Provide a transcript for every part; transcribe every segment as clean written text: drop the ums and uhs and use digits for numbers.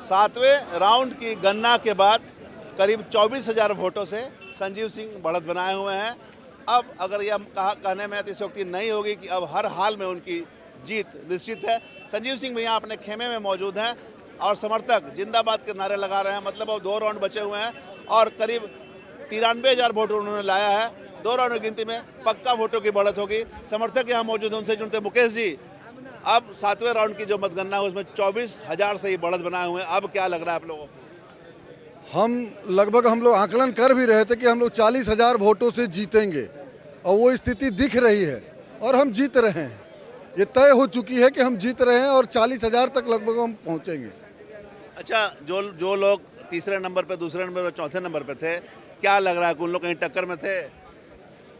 सातवें राउंड की गणना के बाद करीब 24,000 वोटों से संजीव सिंह बढ़त बनाए हुए हैं। अब अगर यह कहने में अतिशयोक्ति नहीं होगी कि अब हर हाल में उनकी जीत निश्चित है। संजीव सिंह भी यहाँ अपने खेमे में मौजूद हैं और समर्थक जिंदाबाद के नारे लगा रहे हैं। मतलब अब 2 राउंड बचे हुए हैं और करीब 93,000 वोट उन्होंने लाया है। 2 राउंड की गिनती में पक्का वोटों की बढ़त होगी। समर्थक यहाँ मौजूद हैं, उनसे जुड़ते मुकेश जी, अब 7वें राउंड की जो मतगणना है उसमें 24,000 से ही बढ़त बनाए हुए हैं। अब क्या लग रहा है आप लोगों को? हम लोग आकलन कर भी रहे थे कि हम लोग 40,000 वोटों से जीतेंगे और वो स्थिति दिख रही है और हम जीत रहे हैं। ये तय हो चुकी है कि हम जीत रहे हैं और 40,000 तक लगभग हम पहुंचेंगे। अच्छा, जो लोग तीसरे नंबर पे, दूसरे नंबर पे, चौथे नंबर पे थे, क्या लग रहा है कि उन लोग कहीं टक्कर में थे?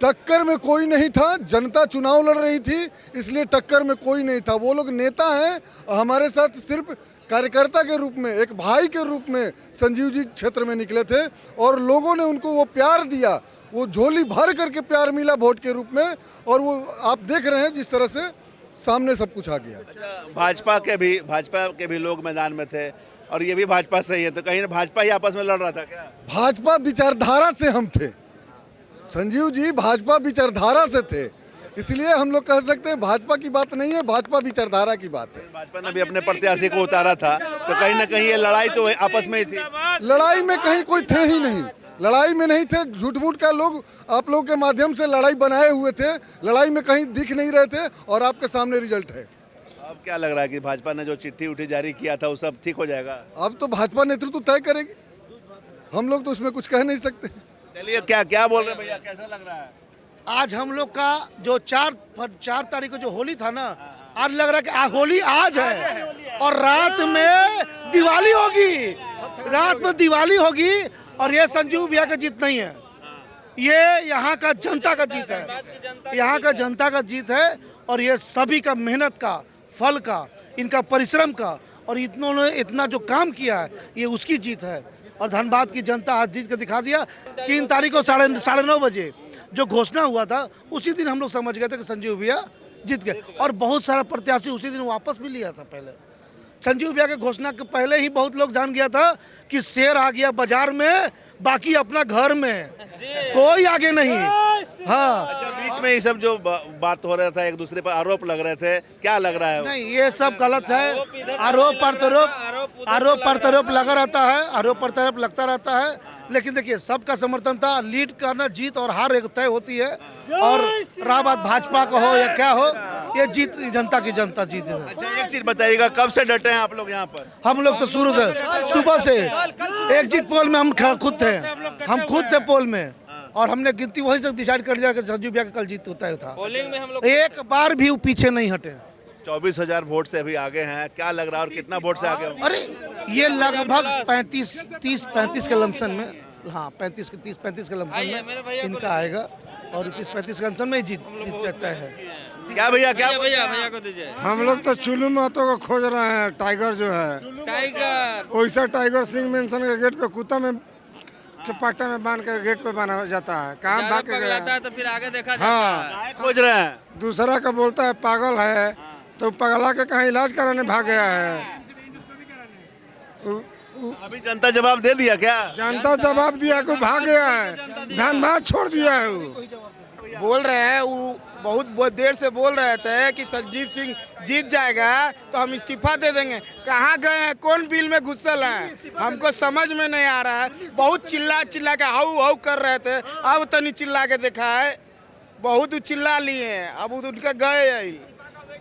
टक्कर में कोई नहीं था, जनता चुनाव लड़ रही थी, इसलिए टक्कर में कोई नहीं था। वो लोग नेता हैं और हमारे साथ सिर्फ कार्यकर्ता के रूप में, एक भाई के रूप में संजीव जी क्षेत्र में निकले थे और लोगों ने उनको वो प्यार दिया, वो झोली भर करके प्यार मिला वोट के रूप में। और वो आप देख रहे हैं जिस तरह से सामने सब कुछ आ गया। अच्छा, भाजपा के भी लोग मैदान में थे और ये भी भाजपा से ही है, तो कहीं ना भाजपा ही आपस में लड़ रहा था क्या? भाजपा विचारधारा से हम थे, संजीव जी भाजपा विचारधारा से थे, इसलिए हम लोग कह सकते हैं भाजपा की बात नहीं है, भाजपा विचारधारा की बात है। भाजपा ने भी अपने प्रत्याशी को उतारा था, तो कहीं ना कहीं ये लड़ाई तो आपस में ही थी। लड़ाई में कहीं कोई थे ही नहीं, लड़ाई में नहीं थे। झूठ मूठ का लोग आप लोगों के माध्यम से लड़ाई बनाए हुए थे, लड़ाई में कहीं दिख नहीं रहे थे और आपके सामने रिजल्ट है। अब क्या लग रहा है कि भाजपा ने जो चिट्ठी उठी जारी किया था वो सब ठीक हो जाएगा? अब तो भाजपा नेतृत्व तय करेगी, हम लोग तो उसमें कुछ कह नहीं सकते। चलिए, क्या बोल रहे हैं भैया, कैसा लग रहा है? आज हम लोग का जो 4 तारीख को जो होली था ना, आज लग रहा है कि होली आज है और रात में दिवाली होगी, रात में दिवाली होगी। और ये संजीव भैया का जीत नहीं है, ये यहाँ का जनता का जीत है, यहाँ का जनता का जीत है। और ये सभी का मेहनत का फल का, इनका परिश्रम का, और इन्होंने इतना जो काम किया है, ये उसकी जीत है। और धनबाद की जनता आज जीत के दिखा दिया। 3 तारीख को 9:30 बजे जो घोषणा हुआ था, उसी दिन हम लोग समझ गए थे कि संजीव भैया जीत गए। और बहुत सारा प्रत्याशी उसी दिन वापस भी लिया था। पहले संजीव भैया के घोषणा के पहले ही बहुत लोग जान गया था कि शेर आ गया बाजार में, बाकी अपना घर में, कोई आगे नहीं। हाँ, अच्छा, बीच में ये सब जो बात हो रहा था, एक दूसरे पर आरोप लग रहे थे, क्या लग रहा है? नहीं, ये सब गलत है। आरोप प्रत्यारोप लगा रहता है, आरोप प्रत्यारोप लगता रहता है। लेकिन देखिए, सबका समर्थन था। लीड करना, जीत और हार एक तय होती है। और रहा बात भाजपा को हो या क्या हो, ये जीत जनता की जनता जीत है। अच्छा, एक चीज बताइएगा, कब से डटे हैं आप लोग यहाँ पर? हम लोग तो शुरू से, सुबह से एग्जिट पोल में हम खुद थे पोल में, और हमने गिनती वही से डिसाइड कर दिया कि संजीव भैया का कल जीत होता है था। पोलिंग में हम लोग एक बार भी पीछे नहीं हटे। 24,000 वोट से अभी आगे हैं, क्या लग रहा है और कितना वोट से आगे होंगे? अरे ये लगभग 30-35 के लमसम में, हाँ 30-35 के लमसम में इनका आएगा और 30-35 के लमसम में जीत जाता है। क्या भैया भैया को दीजिए। हम लोग तो चुलू महतो को खोज रहे हैं, टाइगर जो है, टाइगर वैसा टाइगर सिंह मेंशन के गेट पे कुत्ता में के पाटा में बांध कर गेट पे बना जाता है, काम भाग के गया है तो फिर आगे देखा जाता हाँ, है। खोज रहे हैं? दूसरा का बोलता है पागल है, तो पगला के कहीं इलाज कराने भाग गया है। अभी जनता जवाब दे दिया क्या? जनता जवाब दिया को भाग गया है, धनबाद छोड़ दिया है। वो बोल रहे हैं, वो बहुत देर से बोल रहे थे कि संजीव सिंह जीत जाएगा तो हम इस्तीफा दे देंगे। कहाँ गए हैं, कौन बिल में घुसल हैं, हमको समझ में नहीं आ रहा है। बहुत चिल्ला के हाउ हाउ कर रहे थे, अब तो नहीं चिल्ला के देखा है, बहुत चिल्ला लिए हैं, अब उनका गए।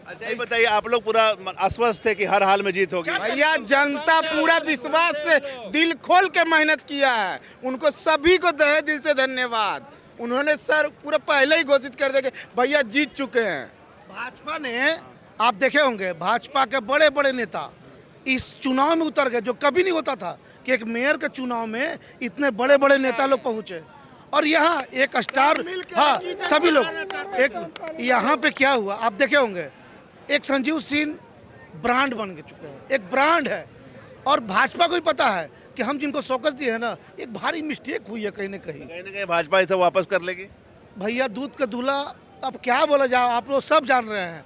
अच्छा, ये बताइए, आप लोग पूरा आश्वस्त थे कि हर हाल में जीत होगी? भैया, जनता पूरा विश्वास से दिल खोल के मेहनत किया है, उनको सभी को तहे दिल से धन्यवाद। उन्होंने सर पूरा पहले ही घोषित कर दिया कि भैया जीत चुके हैं। भाजपा ने, आप देखे होंगे, भाजपा के बड़े बड़े नेता इस चुनाव में उतर गए, जो कभी नहीं होता था कि एक मेयर के चुनाव में इतने बड़े बड़े नेता लोग पहुंचे। और यहाँ एक स्टार, हाँ सभी लोग एक, यहाँ पे क्या हुआ आप देखे होंगे, एक संजीव सिंह ब्रांड बन के चुके हैं, एक ब्रांड है। और भाजपा को भी पता है कि हम जिनको शौकत दिए है ना, एक भारी मिस्टेक हुई है कहीं ना कहीं भाजपा इसे वापस कर लेगी। भैया, दूध का दूल्हा अब क्या बोला जाए, आप लोग सब जान रहे हैं,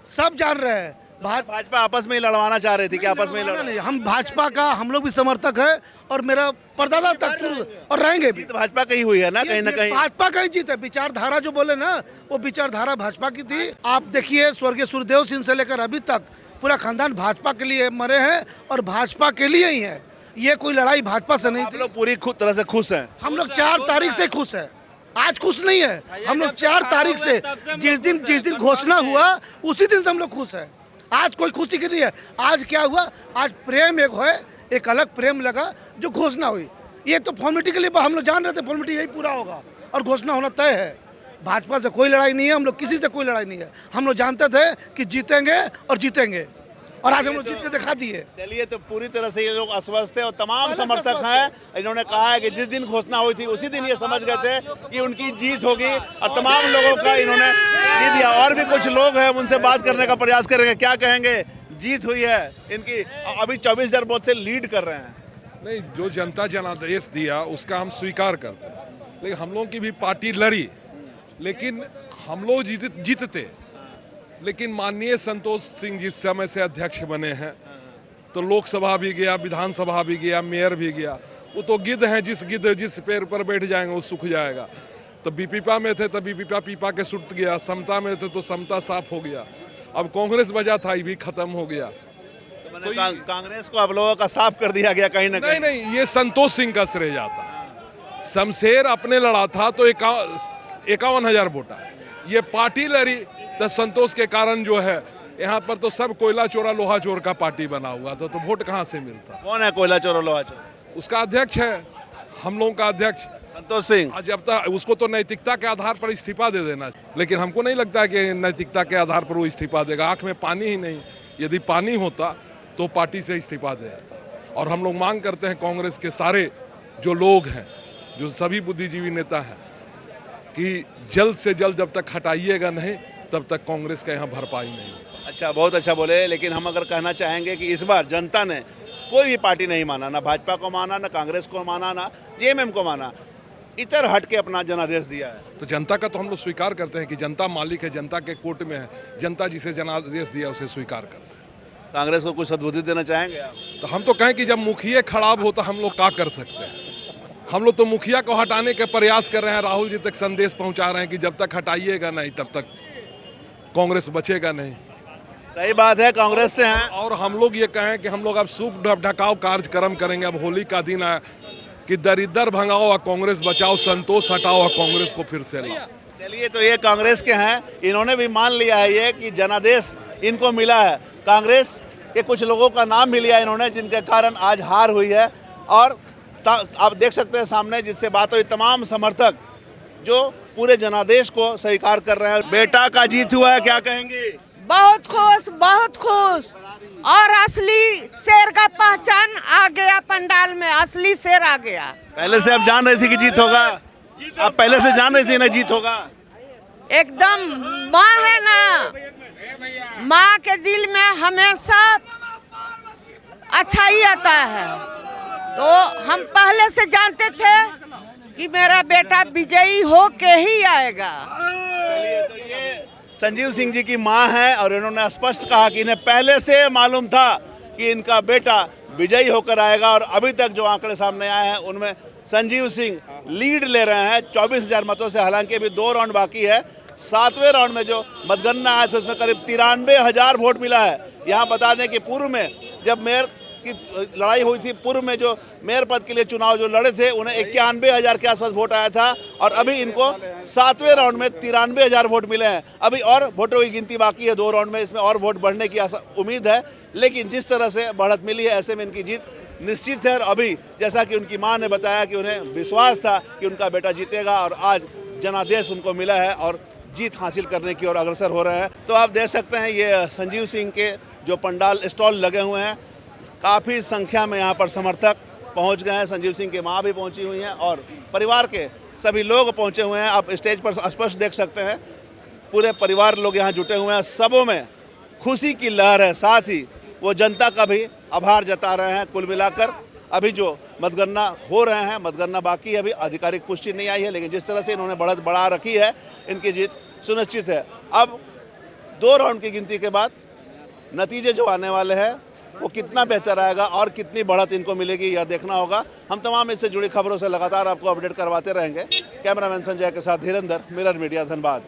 सब जान रहे हैं। भाजपा आपस में ही लड़वाना चाह रही थी कि आपस में ही नहीं, हम भाजपा का हम लोग भी समर्थक है और मेरा परदादा तक शुरू और रहेंगे भी। जीत भाजपा की ही हुई है ना, कहीं ना कहीं भाजपा का ही जीत है। विचारधारा जो बोले ना, वो विचारधारा भाजपा की थी। आप देखिए, स्वर्गीय सुरदेव सिंह से लेकर अभी तक पूरा खानदान भाजपा के लिए मरे हैं और भाजपा के लिए ही है। ये कोई लड़ाई भाजपा से नहीं आप थी। लोग पूरी तरह से खुश हैं। हम लोग 4 तारीख से खुश है, आज खुश नहीं है। हम लोग 4 तारीख से, जिस दिन घोषणा हुआ उसी दिन से हम लोग खुश है। आज कोई खुशी की नहीं है। आज क्या हुआ, आज प्रेम एक है, एक अलग प्रेम लगा जो घोषणा हुई। ये तो फॉर्मेलिटी के लिए हम लोग जान रहे थे, फॉर्मेलिटी यही पूरा होगा और घोषणा होना तय है। भाजपा से कोई लड़ाई नहीं है, हम लोग किसी से कोई लड़ाई नहीं है। हम लोग जानते थे कि जीतेंगे और जीतेंगे और आज हम लोग जीत के दिखा दिए। चलिए, तो पूरी तरह से ये लोग अस्वस्थ थे और तमाम समर्थक हैं। इन्होंने कहा है कि जिस दिन घोषणा हुई थी उसी दिन ये समझ गए थे कि उनकी जीत होगी और तमाम लोगों का इन्होंने जीत दिया। और भी कुछ लोग हैं, उनसे बात करने का प्रयास करेंगे। क्या कहेंगे, जीत हुई है इनकी, अभी 24,000 वोट से लीड कर रहे हैं। नहीं, जो जनता जनादेश दिया उसका हम स्वीकार करते हैं, लेकिन हम लोगों की भी पार्टी लड़ी, लेकिन हम लोग जीतते। लेकिन माननीय संतोष सिंह जिस समय से अध्यक्ष बने हैं तो लोकसभा भी गया, विधानसभा भी गया, मेयर भी गया। वो तो गिद्ध हैं, जिस पेड़ पर बैठ जाएंगे वो सूख जाएगा। तो बीपीपा में थे तो बीपीपा पीपा के सुट गया, समता में थे तो समता साफ हो गया। अब कांग्रेस बजा था, ये भी खत्म हो गया। तो कांग्रेस को आप लोगों का साफ कर दिया गया कहीं ना कहीं। नहीं, ये संतोष सिंह का श्रेय जाता है। शमशेर अपने लड़ा था तो 51,000 वोट आए। ये पार्टी लड़ी तो संतोष के कारण जो है यहाँ पर तो सब कोयला चोरा लोहा चोर का पार्टी बना हुआ था, तो वोट कहाँ से मिलता। कौन है कोयला चोर और लोहा चोर? उसका अध्यक्ष है, हम लोगों का अध्यक्ष संतोष सिंह। जब तक उसको तो नैतिकता के आधार पर इस्तीफा दे देना, लेकिन हमको नहीं लगता कि नैतिकता के आधार पर वो इस्तीफा देगा। आंख में पानी ही नहीं, यदि पानी होता तो पार्टी से इस्तीफा दे देता। और हम लोग मांग करते हैं कांग्रेस के सारे जो लोग हैं, जो सभी बुद्धिजीवी नेता हैं, कि जल्द से जल्द जब तक हटाइएगा नहीं तब तक कांग्रेस का यहाँ भरपाई नहीं होगा। अच्छा, बहुत अच्छा बोले। लेकिन हम अगर कहना चाहेंगे कि इस बार जनता ने कोई भी पार्टी नहीं माना, ना भाजपा को माना, ना कांग्रेस को माना, ना जेएमएम को माना, इतर हट के अपना जनादेश दिया है। तो जनता का तो हम लोग स्वीकार करते हैं कि जनता मालिक है, जनता के कोर्ट में है, जनता जिसे जनादेश दिया उसे स्वीकार करते हैं। कांग्रेस को कुछ सद्बुद्धि देना चाहेंगे आप? तो हम तो कहें कि जब मुखिया खराब हो तो हम लोग क्या कर सकते हैं। हम लोग तो मुखिया को हटाने के प्रयास कर रहे हैं, राहुल जी तक संदेश पहुंचा रहे हैं कि जब तक हटाइएगा नहीं तब तक कांग्रेस बचेगा नहीं। सही बात है, कांग्रेस से हैं। और हम लोग ये कहें कि हम लोग अब सूख ढकाओ कार्यक्रम करेंगे। अब होली का दिन है कि दरिद्र भगाओ और कांग्रेस बचाओ, संतोष हटाओ और कांग्रेस को फिर से लाओ। चलिए, तो ये कांग्रेस के हैं, इन्होंने भी मान लिया है ये कि जनादेश इनको मिला है। कांग्रेस के कुछ लोगों का नाम भी लिया इन्होंने, जिनके कारण आज हार हुई है। और आप देख सकते हैं सामने जिससे बात हुई, तमाम समर्थक जो पूरे जनादेश को स्वीकार कर रहे हैं। बेटा का जीत हुआ है, क्या कहेंगे? बहुत खुश, बहुत खुश। और असली शेर का पहचान आ गया, पंडाल में असली शेर आ गया। पहले से आप जान रही थी कि जीत होगा? आप पहले से जान रही थी ना जीत होगा? एकदम माँ है ना, माँ के दिल में हमेशा अच्छा ही आता है। तो हम पहले से जानते थे कि मेरा बेटा विजयी हो के ही आएगा। चलिए, तो ये संजीव सिंह जी की मां है और इन्होंने स्पष्ट कहा कि इन्हें पहले से मालूम था कि इनका बेटा विजयी होकर आएगा। और अभी तक जो आंकड़े सामने आए हैं उनमें संजीव सिंह लीड ले रहे हैं 24,000 मतों से। हालांकि अभी 2 राउंड बाकी है। 7वें राउंड में जो मतगणना आया था उसमें करीब 93,000 वोट मिला है। यहाँ बता दें कि पूर्व में जब मेयर की लड़ाई हुई थी, पूर्व में जो मेयर पद के लिए चुनाव जो लड़े थे उन्हें 91,000 के आसपास वोट आया था। और अभी इनको 7वें राउंड में 93,000 वोट मिले हैं। अभी और वोटों की गिनती बाकी है 2 राउंड में, इसमें और वोट बढ़ने की उम्मीद है। लेकिन जिस तरह से बढ़त मिली है ऐसे में इनकी जीत निश्चित है। और अभी जैसा कि उनकी मां ने बताया कि उन्हें विश्वास था कि उनका बेटा जीतेगा और आज जनादेश उनको मिला है और जीत हासिल करने की ओर अग्रसर हो रहे हैं। तो आप देख सकते हैं ये संजीव सिंह के जो पंडाल स्टॉल लगे हुए हैं, काफ़ी संख्या में यहाँ पर समर्थक पहुँच गए हैं। संजीव सिंह की माँ भी पहुँची हुई हैं और परिवार के सभी लोग पहुँचे हुए हैं। आप स्टेज पर स्पष्ट देख सकते हैं पूरे परिवार लोग यहाँ जुटे हुए हैं। सबों में खुशी की लहर है, साथ ही वो जनता का भी आभार जता रहे हैं। कुल मिलाकर अभी जो मतगणना हो रहे हैं, मतगणना बाकी है, अभी आधिकारिक पुष्टि नहीं आई है, लेकिन जिस तरह से इन्होंने बढ़त बढ़ा रखी है, इनकी जीत सुनिश्चित है। अब 2 राउंड की गिनती के बाद नतीजे जो आने वाले हैं वो कितना बेहतर आएगा और कितनी बढ़त इनको मिलेगी यह देखना होगा। हम तमाम इससे जुड़ी खबरों से लगातार आपको अपडेट करवाते रहेंगे। कैमरामैन संजय के साथ धीरेंद्र, मिरर मीडिया, धनबाद।